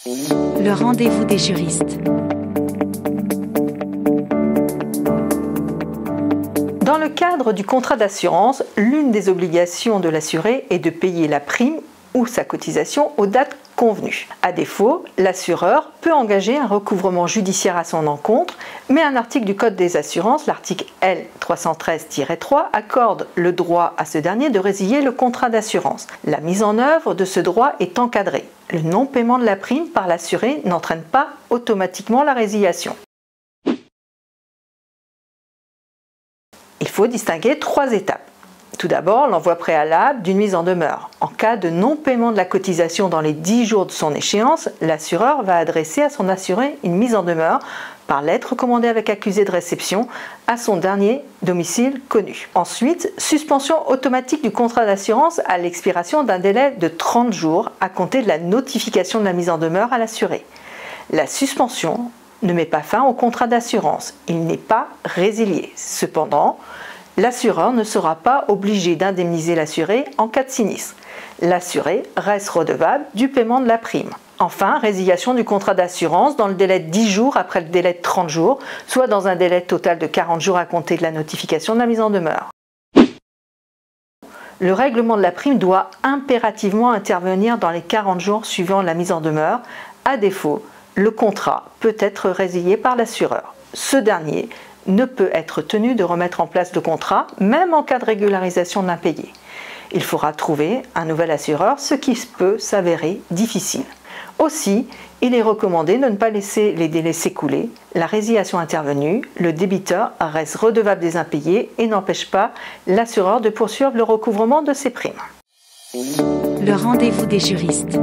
Le rendez-vous des juristes. Dans le cadre du contrat d'assurance, l'une des obligations de l'assuré est de payer la prime ou sa cotisation aux dates convenues. À défaut, l'assureur peut engager un recouvrement judiciaire à son encontre, mais un article du Code des assurances, l'article L313-3, accorde le droit à ce dernier de résilier le contrat d'assurance. La mise en œuvre de ce droit est encadrée. Le non-paiement de la prime par l'assuré n'entraîne pas automatiquement la résiliation. Il faut distinguer 3 étapes. Tout d'abord, l'envoi préalable d'une mise en demeure. En cas de non-paiement de la cotisation dans les 10 jours de son échéance, l'assureur va adresser à son assuré une mise en demeure par lettre recommandée avec accusé de réception à son dernier domicile connu. Ensuite, suspension automatique du contrat d'assurance à l'expiration d'un délai de 30 jours à compter de la notification de la mise en demeure à l'assuré. La suspension ne met pas fin au contrat d'assurance, il n'est pas résilié. Cependant, l'assureur ne sera pas obligé d'indemniser l'assuré en cas de sinistre. L'assuré reste redevable du paiement de la prime. Enfin, résiliation du contrat d'assurance dans le délai de 10 jours après le délai de 30 jours, soit dans un délai total de 40 jours à compter de la notification de la mise en demeure. Le règlement de la prime doit impérativement intervenir dans les 40 jours suivant la mise en demeure. À défaut, le contrat peut être résilié par l'assureur. Ce dernier ne peut être tenu de remettre en place le contrat, même en cas de régularisation de l'impayé. Il faudra trouver un nouvel assureur, ce qui peut s'avérer difficile. Aussi, il est recommandé de ne pas laisser les délais s'écouler. La résiliation intervenue, le débiteur reste redevable des impayés et n'empêche pas l'assureur de poursuivre le recouvrement de ses primes. Le rendez-vous des juristes.